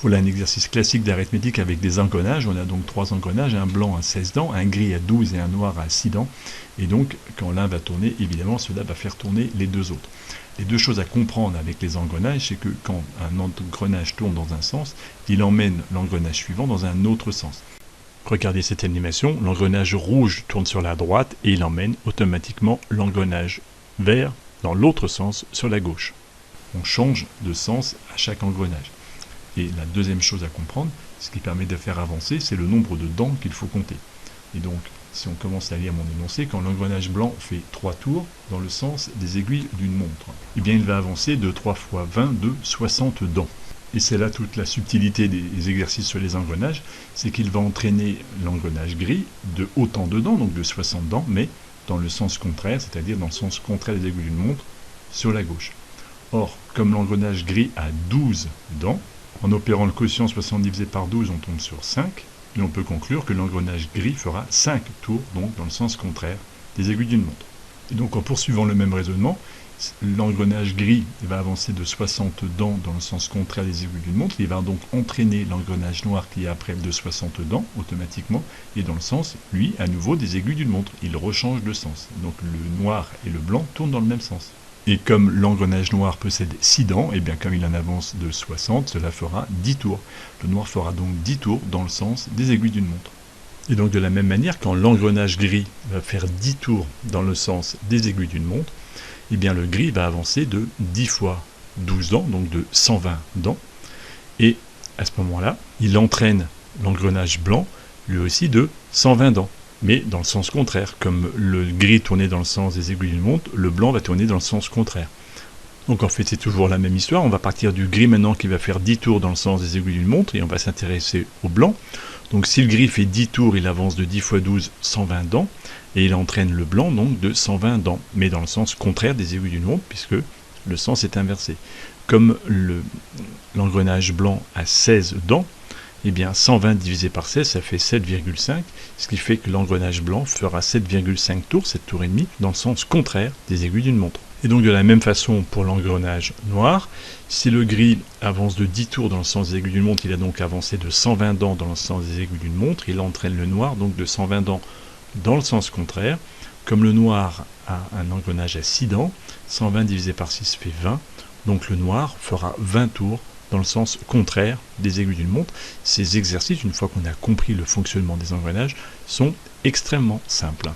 Voilà un exercice classique d'arithmétique avec des engrenages. On a donc 3 engrenages, un blanc à 16 dents, un gris à 12 et un noir à 6 dents. Et donc, quand l'un va tourner, évidemment, cela va faire tourner les deux autres. Les deux choses à comprendre avec les engrenages, c'est que quand un engrenage tourne dans un sens, il emmène l'engrenage suivant dans un autre sens. Regardez cette animation, l'engrenage rouge tourne sur la droite et il emmène automatiquement l'engrenage vert dans l'autre sens sur la gauche. On change de sens à chaque engrenage. Et la deuxième chose à comprendre, ce qui permet de faire avancer, c'est le nombre de dents qu'il faut compter. Et donc, si on commence à lire mon énoncé, quand l'engrenage blanc fait 3 tours dans le sens des aiguilles d'une montre, eh bien il va avancer de 3 fois 20 de 60 dents. Et c'est là toute la subtilité des exercices sur les engrenages, c'est qu'il va entraîner l'engrenage gris de autant de dents, donc de 60 dents, mais dans le sens contraire, c'est-à-dire dans le sens contraire des aiguilles d'une montre, sur la gauche. Or, comme l'engrenage gris a 12 dents, en opérant le quotient 60 divisé par 12, on tombe sur 5, et on peut conclure que l'engrenage gris fera 5 tours, donc dans le sens contraire des aiguilles d'une montre. Et donc en poursuivant le même raisonnement, l'engrenage gris va avancer de 60 dents dans le sens contraire des aiguilles d'une montre, il va donc entraîner l'engrenage noir qui est après de 60 dents automatiquement, et dans le sens, lui, à nouveau des aiguilles d'une montre. Il rechange de sens. Donc le noir et le blanc tournent dans le même sens. Et comme l'engrenage noir possède 6 dents, et bien comme il en avance de 60, cela fera 10 tours. Le noir fera donc 10 tours dans le sens des aiguilles d'une montre. Et donc de la même manière, quand l'engrenage gris va faire 10 tours dans le sens des aiguilles d'une montre, et bien le gris va avancer de 10 fois 12 dents, donc de 120 dents. Et à ce moment-là, il entraîne l'engrenage blanc, lui aussi de 120 dents. Mais dans le sens contraire. Comme le gris tournait dans le sens des aiguilles d'une montre, le blanc va tourner dans le sens contraire. Donc en fait c'est toujours la même histoire, on va partir du gris maintenant qui va faire 10 tours dans le sens des aiguilles d'une montre et on va s'intéresser au blanc. Donc si le gris fait 10 tours, il avance de 10 fois 12, 120 dents, et il entraîne le blanc donc de 120 dents, mais dans le sens contraire des aiguilles d'une montre puisque le sens est inversé. Comme l'engrenage blanc a 16 dents, eh bien 120 divisé par 16, ça fait 7,5, ce qui fait que l'engrenage blanc fera 7,5 tours, 7 tours et demi, dans le sens contraire des aiguilles d'une montre. Et donc de la même façon pour l'engrenage noir, si le gris avance de 10 tours dans le sens des aiguilles d'une montre, il a donc avancé de 120 dents dans le sens des aiguilles d'une montre, il entraîne le noir donc de 120 dents dans le sens contraire. Comme le noir a un engrenage à 6 dents, 120 divisé par 6 fait 20, donc le noir fera 20 tours dans le sens contraire des aiguilles d'une montre. Ces exercices, une fois qu'on a compris le fonctionnement des engrenages, sont extrêmement simples.